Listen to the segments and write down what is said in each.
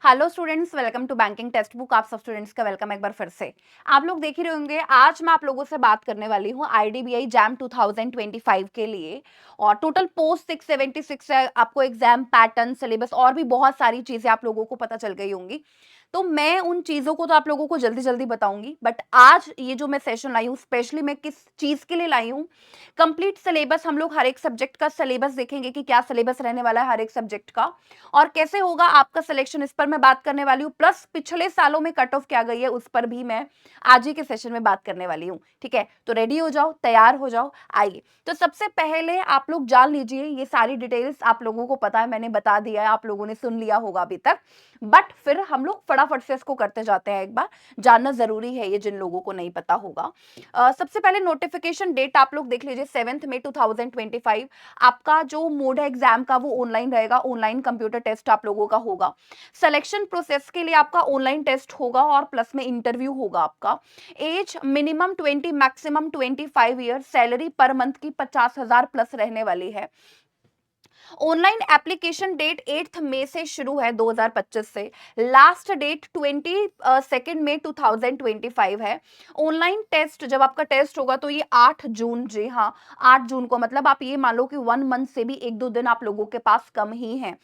Hello students, welcome to banking text book. आप सब students का वेलकम एक बार फिर से। आप लोग देख ही रहे होंगे, आज मैं आप लोगों से बात करने वाली हूँ आईडीबीआई जैम 2025 के लिए। और टोटल पोस्ट 676 है। आपको एग्जाम पैटर्न, सिलेबस और भी बहुत सारी चीजें आप लोगों को पता चल गई होंगी। तो मैं उन चीजों को तो आप लोगों को जल्दी जल्दी बताऊंगी, बट आज ये जो मैं सेशन लाई हूँ, स्पेशली मैं किस चीज के लिए लाई हूँ। कंप्लीट सिलेबस, हम लोग हर एक सब्जेक्ट का सिलेबस देखेंगे कि क्या सिलेबस रहने वाला है हर एक सब्जेक्ट का और कैसे होगा आपका सिलेक्शन, इस पर मैं बात करने वाली हूँ। प्लस पिछले सालों में कट ऑफ क्या गई है उस पर भी मैं आज ही के सेशन में बात करने वाली हूँ। ठीक है, तो रेडी हो जाओ, तैयार हो जाओ। आइए, तो सबसे पहले आप लोग जान लीजिए, ये सारी डिटेल्स आप लोगों को पता है, मैंने बता दिया है, आप लोगों ने सुन लिया होगा अभी तक। बट फिर हम लोग फटाफट से इसको करते जाते हैं। एक बार जानना जरूरी है ये, जिन लोगों को नहीं पता होगा। सबसे पहले नोटिफिकेशन डेट आप लोग देख लीजिए, 7 मई 2025। आपका जो मोड है एग्जाम का वो ऑनलाइन रहेगा, ऑनलाइन कंप्यूटर टेस्ट आप लोगों का होगा। सिलेक्शन प्रोसेस के लिए आपका ऑनलाइन टेस्ट होगा और प्लस में इंटरव्यू होगा आपका। Age minimum 20, maximum 25 year. Salary पर मंथ की 50,000 प्लस रहने वाली है। ऑनलाइन एप्लीकेशन डेट 8 मई से शुरू है 2025 से। लास्ट डेट 22 मई 2025 है। ऑनलाइन टेस्ट जब आपका टेस्ट होगा तो ये 8 जून, जी हाँ 8 जून को, मतलब आप ये मान लो कि 1 मंथ से भी 1-2 दिन आप लोगों के पास कम ही है।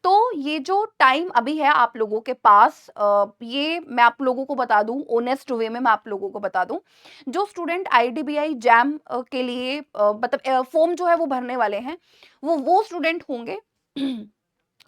तो ये जो टाइम अभी है आप लोगों के पास, ये मैं आप लोगों को बता दूं, ऑनेस्ट वे में मैं आप लोगों को बता दूं। जो स्टूडेंट आईडीबीआई जैम के लिए मतलब फॉर्म जो है वो भरने वाले हैं, वो स्टूडेंट होंगे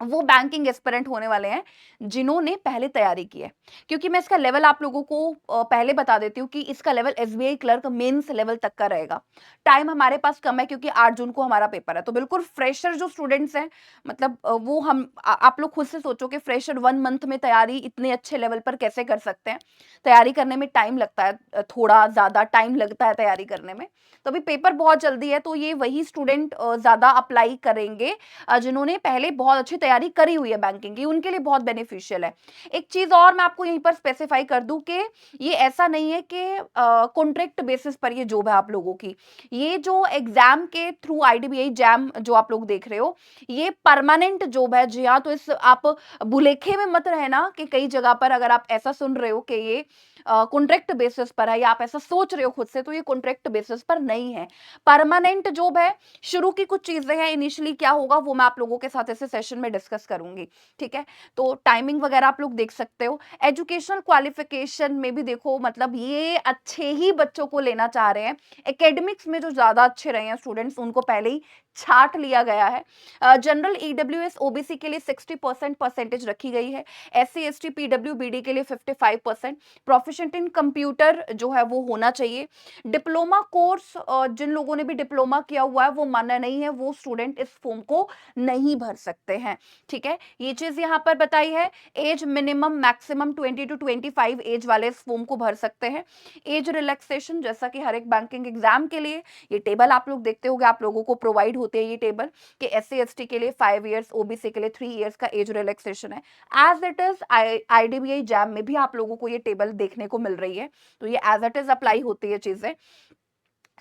वो बैंकिंग एस्पिरेंट होने वाले हैं जिन्होंने पहले तैयारी की है। क्योंकि मैं इसका लेवल आप लोगों को पहले बता देती हूँ कि इसका level SBI clerk mains level तक का रहेगा। टाइम हमारे पास कम है क्योंकि 8 जून को हमारा पेपर है, तो बिल्कुल फ्रेशर जो स्टूडेंट्स हैं, मतलब वो आप लोग खुद से सोचो कि फ्रेशर 1 मंथ में तैयारी इतने अच्छे लेवल पर कैसे कर सकते हैं। तैयारी करने में टाइम लगता है, थोड़ा ज्यादा टाइम लगता है तैयारी करने में। तो अभी पेपर बहुत जल्दी है, तो ये वही स्टूडेंट ज्यादा अप्लाई करेंगे जिन्होंने पहले बहुत अच्छी तैयारी करी हुई है बैंकिंग की, उनके लिए बहुत बेनिफिशियल है। एक चीज और मैं आपको यहीं पर स्पेसिफाई कर दूं कि ये ऐसा नहीं है कि कॉन्ट्रैक्ट बेसिस पर ये जॉब है आप लोगों की। ये जो एग्जाम के थ्रू आईडीबीआई जैम जो आप लोग देख रहे हो, ये परमानेंट जॉब है। जी हाँ, तो इस आप भुलेखे में मत रहना कि कई जगह पर अगर आप ऐसा सुन रहे हो कि ये कॉन्ट्रैक्ट बेसिस पर है या आप ऐसा सोच रहे हो खुद से, तो ये कॉन्ट्रैक्ट बेसिस पर नहीं है, परमानेंट जॉब है। शुरू की कुछ चीजें हैं, इनिशियली क्या होगा वो मैं आप लोगों के साथ ऐसे सेशन में डिस्कस करूंगी। ठीक है, तो टाइमिंग वगैरह आप लोग देख सकते हो। एजुकेशनल क्वालिफिकेशन में भी देखो, मतलब ये अच्छे ही बच्चों को लेना चाह रहे हैं। एकेडमिक्स में जो ज्यादा अच्छे रहे हैं स्टूडेंट्स, उनको पहले ही छाट लिया गया है। जनरल ईडब्ल्यूएस ओबीसी के लिए 60% परसेंटेज रखी गई है। एससी एसटी पीडब्ल्यू बीडी के लिए 55%। प्रोफिशिएंट इन कंप्यूटर जो है वो होना चाहिए। डिप्लोमा कोर्स, जिन लोगों ने भी डिप्लोमा किया हुआ है वो मान्य नहीं है, वो स्टूडेंट इस फॉर्म को नहीं भर सकते हैं। ठीक है, ये चीज यहाँ पर बताई है। Age minimum maximum 20 to 25 age वाले इस फॉर्म को भर सकते हैं। एज रिलैक्सेशन, जैसा कि हर एक बैंकिंग एग्जाम के लिए ये टेबल आप लोग देखते होंगे, आप लोगों को प्रोवाइड होते हैं ये टेबल कि एससी एसटी के लिए 5 ईयर्स, ओबीसी के लिए 3 ईयर्स का एज रिलैक्सेशन है। As it is IDBI JAM में भी आप लोगों को ये टेबल देखने को मिल रही है, तो ये एज इट इज अप्लाई होती है चीजें।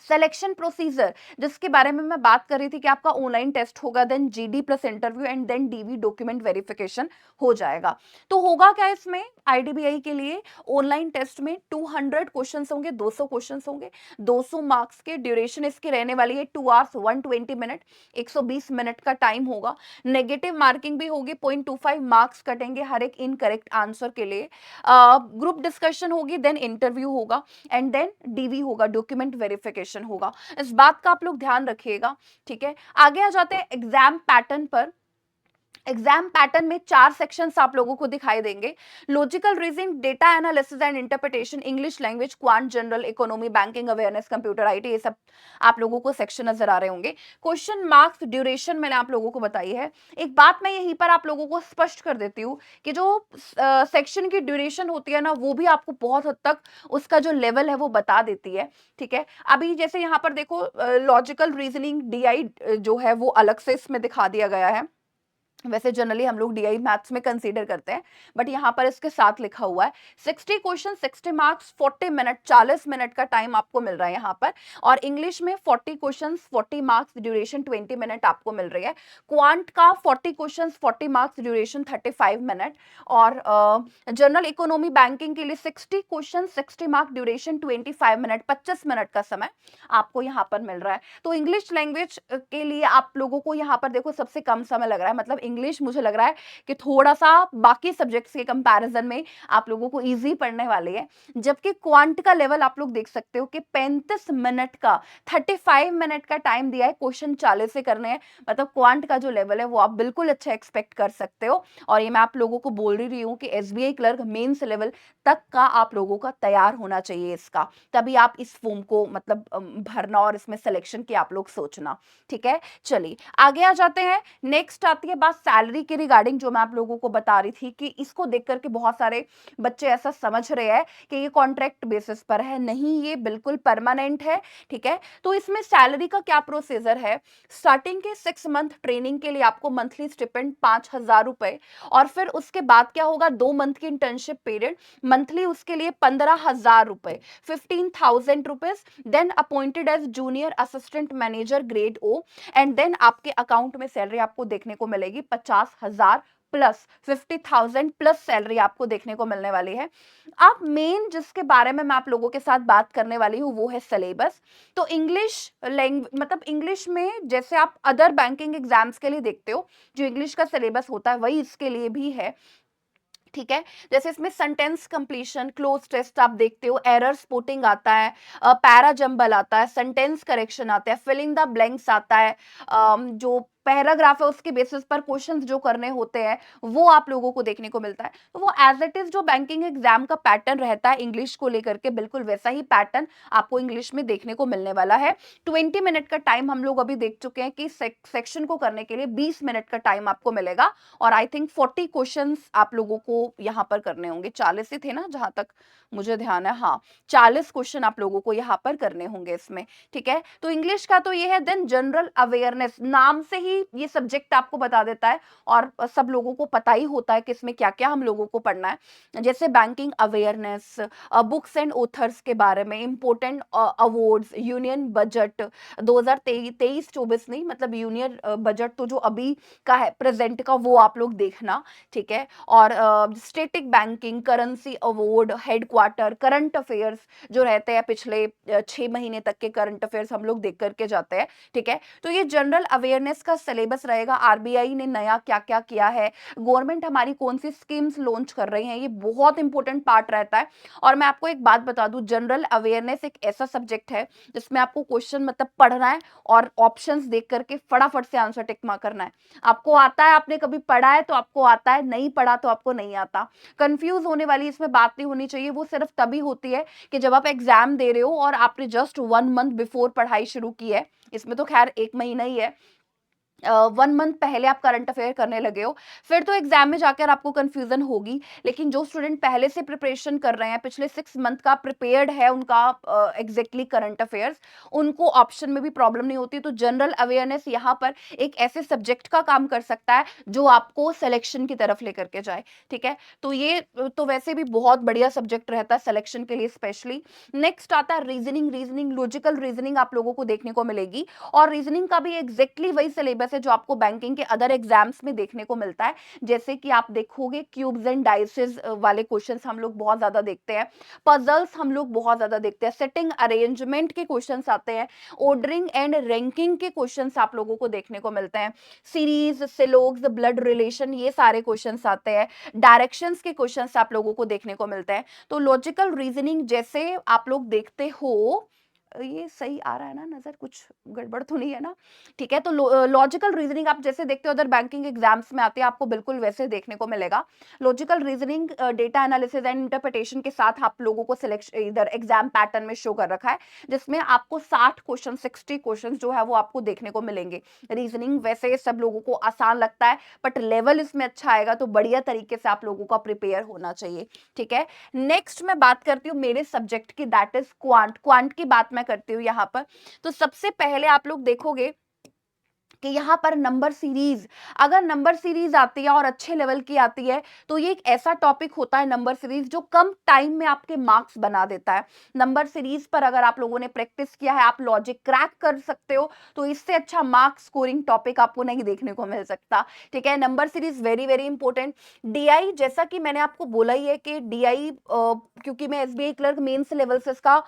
सिलेक्शन प्रोसीजर, जिसके बारे में मैं बात कर रही थी कि आपका ऑनलाइन टेस्ट होगा, then GD plus interview and then DV document verification हो जाएगा। तो होगा क्या इसमें, आईडीबीआई के लिए ऑनलाइन टेस्ट में 200 क्वेश्चंस होंगे, 200 क्वेश्चंस होंगे, 200 मार्क्स के। ड्यूरेशन इसकी रहने वाली है 2 आवर्स 120 मिनट, 120 मिनट का टाइम होगा। नेगेटिव मार्किंग भी होगी, 0.25 मार्क्स कटेंगे हर एक इनकरेक्ट आंसर के लिए। ग्रुप डिस्कशन होगी, देन इंटरव्यू होगा एंड देन डीवी होगा, डॉक्यूमेंट वेरिफिकेशन होगा। इस बात का आप लोग ध्यान रखिएगा। ठीक है, आगे आ जाते हैं एग्जाम पैटर्न पर। एग्जाम पैटर्न में 4 सेक्शंस आप लोगों को दिखाई देंगे। Logical reasoning, data analysis and interpretation, English language, quant, general, economy, banking awareness, computer IT, ये सब आप लोगों को सेक्शन नजर आ रहे होंगे। क्वेश्चन मार्क्स, ड्यूरेशन मैंने आप लोगों को बताई है। एक बात मैं यहीं पर आप लोगों को स्पष्ट कर देती हूँ कि जो सेक्शन की ड्यूरेशन होती है ना, वो भी आपको बहुत हद तक उसका जो लेवल है वो बता देती है। ठीक है, अभी जैसे यहाँ पर देखो, लॉजिकल रीजनिंग डीआई जो है वो अलग से इसमें दिखा दिया गया है। वैसे जनरली हम लोग डीआई मैथ्स में कंसीडर करते हैं, बट यहाँ पर इसके साथ लिखा हुआ है 60 क्वेश्चन 60 मार्क्स 40 मिनट, 40 मिनट का टाइम आपको मिल रहा है यहाँ पर। और इंग्लिश में 40 क्वेश्चन 40 मार्क्स, ड्यूरेशन 20 मिनट आपको मिल रही है। क्वांट का 40 क्वेश्चन 40 मार्क्स, ड्यूरेशन 35 मिनट। और जनरल इकोनॉमी बैंकिंग के लिए 60 question 60 marks, duration 25 minute, 25 minute का समय आपको यहाँ पर मिल रहा है। तो इंग्लिश लैंग्वेज के लिए आप लोगों को यहाँ पर देखो सबसे कम समय लग रहा है, मतलब इंग्लिश मुझे लग रहा है कि थोड़ा सा बाकी सब्जेक्ट्स के कंपैरिजन में आप लोगों को इजी पढ़ने वाली है। जबकि क्वांट का लेवल आप लोग देख सकते हो कि 35 मिनट का, 35 मिनट का टाइम दिया है, क्वेश्चन 40 से करने हैं। मतलब क्वांट का जो लेवल है वो आप बिल्कुल अच्छा एक्सपेक्ट कर सकते हो। और ये मैं आप लोगों को बोल रही हूँ कि एसबीआई क्लर्क मेंस लेवल तक का आप लोगों का तैयार होना चाहिए इसका, तभी आप इस फॉर्म को मतलब भरना और इसमें सिलेक्शन की आप लोग सोचना। ठीक है, चलिए आगे आ जाते हैं। नेक्स्ट आती है बात सैलरी के रिगार्डिंग, जो मैं आप लोगों को बता रही थी कि इसको देख करके बहुत सारे बच्चे ऐसा समझ रहे हैं कि ये कॉन्ट्रैक्ट बेसिस पर है। नहीं, ये बिल्कुल परमानेंट है। ठीक है, तो इसमें सैलरी का क्या प्रोसीजर है। स्टार्टिंग के 6 मंथ ट्रेनिंग के लिए आपको मंथली स्टिपेंड 5,000 रुपए, और फिर उसके बाद क्या होगा, 2 मंथ की इंटर्नशिप पीरियड, मंथली उसके लिए 15,000 रुपए, 15,000 rupees. Then appointed as junior assistant manager grade O, and then आपके अकाउंट में सैलरी आपको देखने को मिलेगी 50,000 प्लस, 50,000 प्लस सैलरी आपको देखने को मिलने वाली है। अब मेन जिसके बारे में मैं आप लोगों के साथ बात करने वाली हूँ वो है सिलेबस। तो इंग्लिश लैंग्वेज, मतलब इंग्लिश में जैसे आप अदर बैंकिंग एग्जाम्स के लिए देखते हो जो इंग्लिश का सिलेबस होता है, वही इसके लिए भी है। ठीक है, जैसे इसमें सेंटेंस कंप्लीशन, क्लोज टेस्ट आप देखते हो, एरर स्पॉटिंग आता है, पैरा जंबल आता है, सेंटेंस करेक्शन आता है, फिलिंग द ब्लैंक्स आता है, जो पैराग्राफ है उसके बेसिस पर क्वेश्चंस जो करने होते हैं वो आप लोगों को देखने को मिलता है। तो वो एज इट इज जो बैंकिंग एग्जाम का पैटर्न रहता है इंग्लिश को लेकर के, बिल्कुल वैसा ही पैटर्न आपको इंग्लिश में देखने को मिलने वाला है। 20 मिनट का टाइम हम लोग अभी देख चुके हैं कि सेक्शन को करने के लिए 20 मिनट का टाइम आपको मिलेगा। और आई थिंक 40 क्वेश्चंस आप लोगों को यहाँ पर करने होंगे, 40 ही थे ना जहां तक मुझे ध्यान है, हाँ 40 क्वेश्चन आप लोगों को यहाँ पर करने होंगे इसमें। ठीक है, तो इंग्लिश का तो ये है। देन जनरल अवेयरनेस, नाम से ही ये सब्जेक्ट आपको बता देता है और सब लोगों को पता ही होता है कि इसमें क्या क्या हम लोगों को पढ़ना है। जैसे banking awareness, books and authors के बारे में, इंपोर्टेंट अवार्ड्स, यूनियन बजट 2023-24 नहीं, मतलब यूनियन बजट तो जो अभी का है प्रेजेंट का, वो आप लोग देखना। ठीक है, और static banking, currency award, headquarter, current affairs जो रहते हैं पिछले 6 महीने तक के करंट अफेयर्स हम लोग देख करके जाते हैं। ठीक है, तो ये जनरल अवेयरनेस का सिलेबस रहेगा। आरबीआई ने नया क्या क्या किया है, गवर्नमेंट हमारी कौन सी स्कीम्स लॉन्च कर रही है, ये बहुत इंपॉर्टेंट पार्ट रहता है। और मैं आपको एक बात बता दूं, जनरल अवेयरनेस एक ऐसा सब्जेक्ट है जिसमें आपको क्वेश्चन मतलब पढ़ना है और ऑप्शंस देख करके फटाफट से आंसर टिक मार्क करना है। आपको आता है, आपने कभी पढ़ा है तो आपको आता है, नहीं पढ़ा तो आपको नहीं आता। कंफ्यूज होने वाली इसमें बात नहीं होनी चाहिए। वो सिर्फ तभी होती है कि जब आप एग्जाम दे रहे हो और आपने जस्ट 1 मंथ बिफोर पढ़ाई शुरू की है। इसमें तो खैर 1 महीना ही है, 1 मंथ पहले आप करंट अफेयर करने लगे हो, फिर तो एग्जाम में जाकर आपको कंफ्यूजन होगी। लेकिन जो स्टूडेंट पहले से प्रिपरेशन कर रहे हैं, पिछले 6 मंथ का प्रिपेयर्ड है उनका एग्जैक्टली करंट अफेयर्स, उनको ऑप्शन में भी प्रॉब्लम नहीं होती। तो जनरल अवेयरनेस यहाँ पर एक ऐसे सब्जेक्ट का काम कर सकता है जो आपको सिलेक्शन की तरफ लेकर के जाए। ठीक है, तो ये तो वैसे भी बहुत बढ़िया सब्जेक्ट रहता है सिलेक्शन के लिए स्पेशली। नेक्स्ट आता है रीजनिंग। रीजनिंग, लॉजिकल रीजनिंग आप लोगों को देखने को मिलेगी, और रीजनिंग का भी एग्जैक्टली वही सिलेबस है जो आपको बैंकिंग के अदर एग्जाम्स में देखने को मिलता है। जैसे कि आप देखोगे क्यूब्स एंड डाइसेस वाले क्वेश्चंस हम लोग बहुत ज्यादा देखते हैं, पजल्स हम लोग बहुत ज्यादा देखते हैं, सेटिंग अरेंजमेंट के क्वेश्चंस आते हैं, ऑर्डरिंग एंड रैंकिंग के क्वेश्चंस आप लोगों को देखने को मिलते हैं, सीरीज, सिलोग्स, ब्लड रिलेशन, ये सारे क्वेश्चंस आते हैं, डायरेक्शंस के क्वेश्चंस आप लोगों को देखने को मिलते हैं। तो लॉजिकल रीजनिंग जैसे आप लोग देखते हो, ये सही आ रहा है ना नजर, कुछ गड़बड़ तो नहीं है ना। ठीक है, तो लॉजिकल रीजनिंग आप जैसे देखते हो अदर बैंकिंग एग्जाम्स में आते हैं, आपको बिल्कुल वैसे देखने को मिलेगा। Logical reasoning data analysis and interpretation के साथ आप लोगों को सिलेक्शन इधर एग्जाम पैटर्न में शो कर रखा है, जिसमें आपको 60 क्वेश्चन, 60 क्वेश्चन जो है वो आपको देखने को मिलेंगे। रीजनिंग वैसे सब लोगों को आसान लगता है, बट लेवल इसमें अच्छा आएगा तो बढ़िया तरीके से आप लोगों का प्रिपेयर होना चाहिए। ठीक है, नेक्स्ट मैं बात करती हूँ मेरे सब्जेक्ट की, दैट इज क्वांट। क्वांट की बात मैं करती हूँ यहाँ पर। तो सबसे पहले आप लोग देखोगे कि यहाँ पर नंबर सीरीज, अगर नंबर सीरीज आती है और अच्छे लेवल की आती है तो ये एक ऐसा टॉपिक होता है नंबर सीरीज जो कम टाइम में आपके मार्क्स बना देता है। नंबर सीरीज पर अगर आप लोगों ने प्रैक्टिस किया है, आप लॉजिक क्रैक कर सकते हो, तो इससे अच्छा मार्क स्कोरिंग टॉपिक आपको नहीं देखने को मिल सकता। ठीक है, number series very very important. DI, जैसा कि मैंने आपको बोला ही है कि डीआई, क्योंकि मैं एसबीआई क्लर्क मेंस लेवल से इसका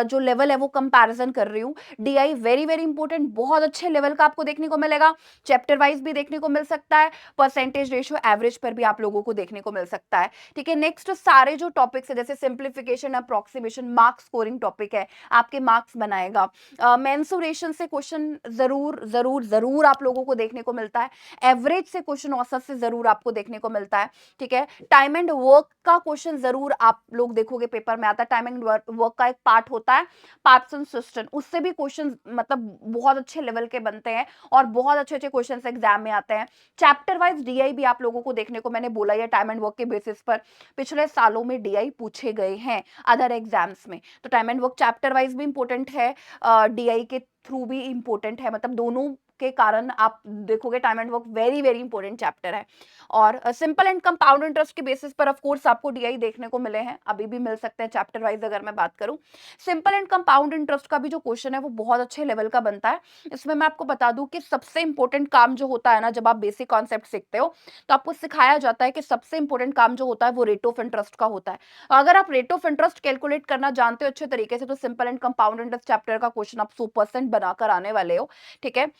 जो लेवल है वो कंपैरिजन कर रही हूँ। डीआई वेरी वेरी इंपॉर्टेंट, बहुत अच्छे लेवल का आपको देखने को मिलेगा। चैप्टर वाइज भी देखने को मिल सकता है, परसेंटेज रेशियो एवरेज पर भी आप लोगों को देखने को मिल सकता है। ठीक है, नेक्स्ट सारे जो टॉपिक्स है जैसे simplification, approximation, marks scoring topic है, आपके मार्क्स बनाएगा। मेंसुरेशन से क्वेश्चन जरूर जरूर जरूर आप लोगों को देखने को मिलता है। एवरेज से क्वेश्चन, औसत से जरूर आपको देखने को मिलता है। ठीक है, टाइम एंड वर्क का क्वेश्चन जरूर आप लोग देखोगे पेपर में आता है। टाइम एंड वर्क का एक पार्ट होता है पार्सन सिस्टम, उससे भी क्वेश्चन मतलब बहुत अच्छे लेवल के बनते हैं और बहुत अच्छे अच्छे क्वेश्चन एग्जाम में आते हैं। चैप्टर वाइज डीआई भी आप लोगों को देखने को मैंने बोला है, टाइम एंड वर्क के बेसिस पर पिछले सालों में डीआई पूछे गए हैं अदर एग्जाम्स में। तो time and work chapter wise भी इंपॉर्टेंट है, डीआई के थ्रू भी इंपॉर्टेंट है, मतलब दोनों के कारण आप देखोगे time and work very very important chapter है। और सिंपल एंड कंपाउंड इंटरेस्ट के बेसिस पर ऑफ कोर्स आपको डीआई देखने को मिले हैं, अभी भी मिल सकते हैं चैप्टर वाइज अगर मैं बात करूं। सिंपल एंड कंपाउंड इंटरेस्ट का भी जो क्वेश्चन है वो बहुत अच्छे लेवल का बनता है। इसमें मैं आपको बता दूं कि सबसे इंपॉर्टेंट काम जो होता है ना, जब आप बेसिक कॉन्सेप्ट सीखते हो तो आपको सिखाया जाता है कि सबसे इंपॉर्टेंट काम जो होता है वो रेट ऑफ इंटरेस्ट का होता है। अगर आप रेट ऑफ इंटरेस्ट कैलकुलेट करना जानते हो अच्छे तरीके से तो simple and compound interest chapter का क्वेश्चन आप 100% बनाकर आने वाले हो। ठीक है,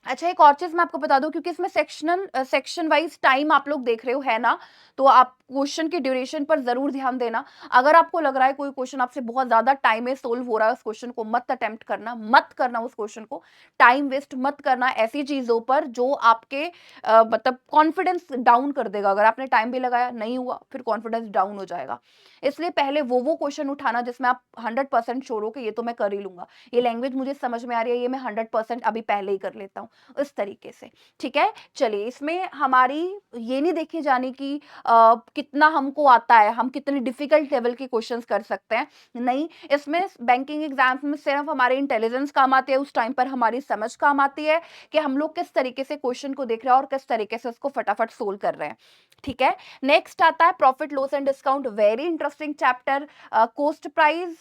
अच्छा एक और चीज मैं आपको बता दूं, क्योंकि इसमें सेक्शन वाइज टाइम आप लोग देख रहे हो है ना, तो आप क्वेश्चन की ड्यूरेशन पर जरूर ध्यान देना। अगर आपको लग रहा है कोई क्वेश्चन आपसे बहुत ज्यादा टाइम में सोल्व हो रहा है, उस क्वेश्चन को मत अटेम्प्ट करना, मत करना उस क्वेश्चन को, टाइम वेस्ट मत करना ऐसी चीजों पर जो आपके मतलब कॉन्फिडेंस डाउन कर देगा। अगर आपने टाइम भी लगाया नहीं हुआ फिर कॉन्फिडेंस डाउन हो जाएगा। इसलिए पहले वो क्वेश्चन उठाना जिसमें आप 100% श्योर हो कि ये तो मैं कर ही लूंगा, ये लैंग्वेज मुझे समझ में आ रही है, ये मैं 100% अभी पहले ही कर लेता हूँ, इस तरीके से। ठीक है, चलिए इसमें हमारी ये नहीं देखी जानी कि कितना हमको आता है, हम कितने डिफिकल्ट लेवल के क्वेश्चंस कर सकते हैं, नहीं। इसमें बैंकिंग एग्जाम्स में सिर्फ हमारे इंटेलिजेंस काम आती है, उस टाइम पर हमारी समझ काम आती है कि हम लोग किस तरीके से क्वेश्चन को देख रहे हैं और किस तरीके से उसको फटाफट सोल्व कर रहे हैं। ठीक है, नेक्स्ट आता है profit loss and discount, very interesting chapter. Cost price,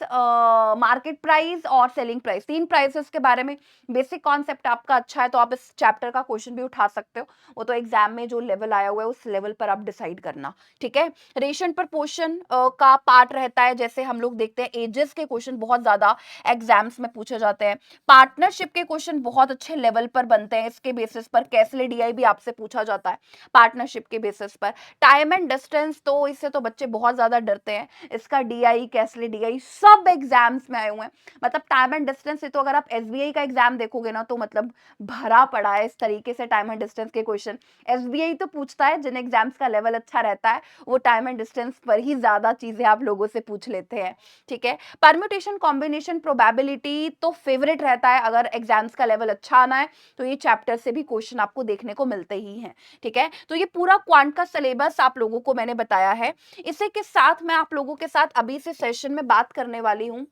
market price और सेलिंग प्राइस, तीन प्राइसेस के बारे में बेसिक कॉन्सेप्ट आपका अच्छा है तो आप इस चैप्टर का क्वेश्चन भी उठा सकते हो। वो तो एग्जाम में जो लेवल आया हुआ है उस लेवल पर आप डिसाइड करना। ठीक है, रेशन प्रपोर्शन का पार्ट रहता है, जैसे हम लोग देखते हैं एजेस के क्वेश्चन बहुत ज्यादा एग्जाम्स में पूछे जाते हैं। पार्टनरशिप के क्वेश्चन बहुत अच्छे लेवल पर बनते हैं, इसके बेसिस पर कैसले डीआई भी आपसे पूछा जाता है पार्टनरशिप के बेसिस पर। टाइम एंड डिस्टेंस तो इससे तो बच्चे बहुत ज्यादा डरते हैं, इसका डीआई कैसले डीआई सब एग्जाम्स में आए हुए हैं। मतलब टाइम एंड डिस्टेंस से तो अगर आप एसबीआई का एग्जाम देखोगे ना तो मतलब भरा पड़ा है इस तरीके से टाइम एंड डिस्टेंस के क्वेश्चन। एसबीआई तो पूछता है, जिन एग्जाम्स का लेवल अच्छा रहता है वो टाइम एंड डिस्टेंस पर ही ज्यादा चीजें आप लोगों से पूछ लेते हैं। ठीक है, परम्यूटेशन कॉम्बिनेशन प्रोबेबिलिटी तो फेवरेट रहता है, अगर एग्जाम्स का लेवल अच्छा आना है तो ये चैप्टर से भी क्वेश्चन आपको देखने को मिलते ही हैं। ठीक है, तो ये पूरा क्वांट का सिलेबस आप लोगों को मैंने बताया है। इसी के साथ मैं आप लोगों के साथ अभी से सेशन में बात करने वाली हूँ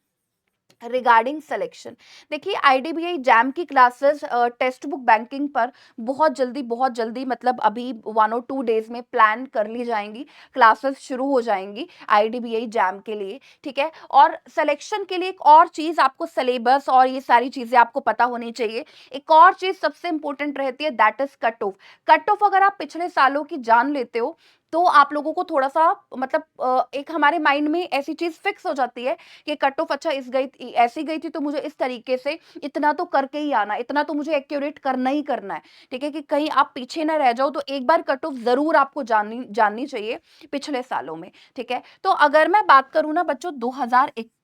रिगार्डिंग सिलेक्शन। देखिए आईडीबीआई जैम की क्लासेस टेक्स्ट बुक बैंकिंग पर बहुत जल्दी मतलब अभी 1 और 2 डेज में प्लान कर ली जाएंगी, क्लासेस शुरू हो जाएंगी आईडीबीआई जैम के लिए। ठीक है, और सिलेक्शन के लिए एक और चीज आपको सिलेबस और ये सारी चीजें आपको पता होनी चाहिए। एक और चीज सबसे इंपॉर्टेंट रहती है, that is cut off. Cut off अगर आप पिछले सालों की जान लेते हो तो आप लोगों को थोड़ा सा मतलब एक हमारे माइंड में ऐसी चीज फिक्स हो जाती है कि कट ऑफ अच्छा इस गई ऐसी गई थी तो मुझे इस तरीके से इतना तो करके ही आना, इतना तो मुझे एक्यूरेट करना ही करना है। ठीक है, कि कहीं आप पीछे ना रह जाओ, तो एक बार कट ऑफ जरूर आपको जाननी जाननी चाहिए पिछले सालों में। ठीक है, तो अगर मैं बात करूं ना बच्चों 2021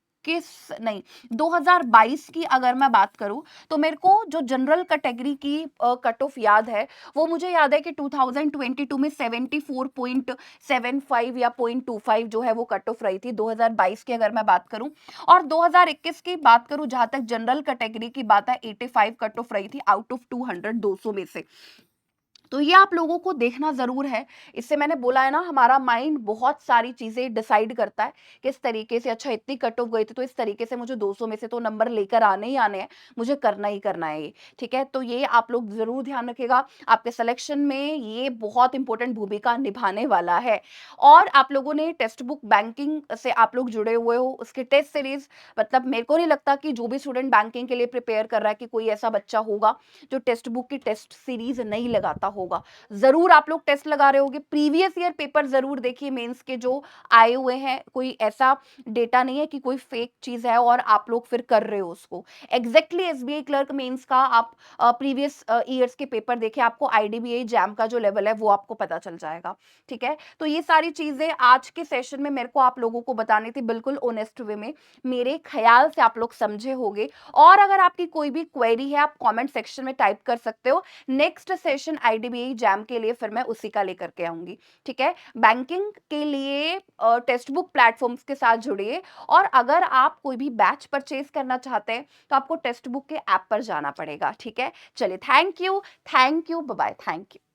नहीं 2022 की अगर मैं बात करूं तो मेरे को जो जनरल कैटेगरी की कट ऑफ याद है, वो मुझे याद है कि 2022 में 74.75 या 0.25 जो है वो कट ऑफ रही थी 2022 की अगर मैं बात करूं। और 2021 की बात करूं जहां तक जनरल कैटेगरी की बात है 85 कट ऑफ रही थी आउट ऑफ 200 200 में से। तो ये आप लोगों को देखना ज़रूर है। इससे मैंने बोला है ना, हमारा माइंड बहुत सारी चीज़ें डिसाइड करता है, किस तरीके से अच्छा इतनी कट ऑफ गई थी, तो इस तरीके से मुझे 200 में से तो नंबर लेकर आने ही आने हैं, मुझे करना ही करना है ये, ठीक है? तो ये आप लोग ज़रूर ध्यान रखिएगा, आपके सिलेक्शन में ये बहुत इम्पोर्टेंट भूमिका निभाने वाला है। और आप लोगों ने टेक्स्ट बुक बैंकिंग से आप लोग जुड़े हुए हो, उसकी टेस्ट सीरीज़, मतलब मेरे को नहीं लगता कि जो भी स्टूडेंट बैंकिंग के लिए प्रिपेयर कर रहा है कि कोई ऐसा बच्चा होगा जो टेक्स्ट बुक की टेस्ट सीरीज़ नहीं लगाता होगा। ज़रूर आप लोग टेस्ट लगा रहे होंगे, प्रीवियस ईयर पेपर ज़रूर देखिए मेंस के जो आए हुए हैं, कोई ऐसा डेटा नहीं है कि कोई फेक चीज़ है और आप लोग फिर कर रहे हो उसको। एग्ज़ैक्टली एसबीआई क्लर्क मेंस का आप प्रीवियस ईयर्स के पेपर देखें, आपको आईडीबीआई जैम का जो लेवल है वो आपको पता चल जाएगा, ठीक है? तो ये सारी चीज़ें आज के सेशन में मेरे को आप लोगों को बतानी थी, बिल्कुल ऑनेस्ट वे में। मेरे ख़्याल से आप लोग समझे होंगे, और अगर आपकी कोई भी क्वेरी है, आप कमेंट सेक्शन में टाइप कर सकते हो। नेक्स्ट सेशन आईडीबीआई जैम के लिए फिर मैं उसी का लेकर के आऊंगी, ठीक है? बैंकिंग के लिए टेक्स्ट बुक प्लेटफॉर्म्स के साथ जुड़िए, और अगर आप कोई भी बैच परचेज करना चाहते हैं तो आपको टेक्स्ट बुक के ऐप पर जाना पड़ेगा, ठीक है? चलिए, thank you, bye bye, thank you.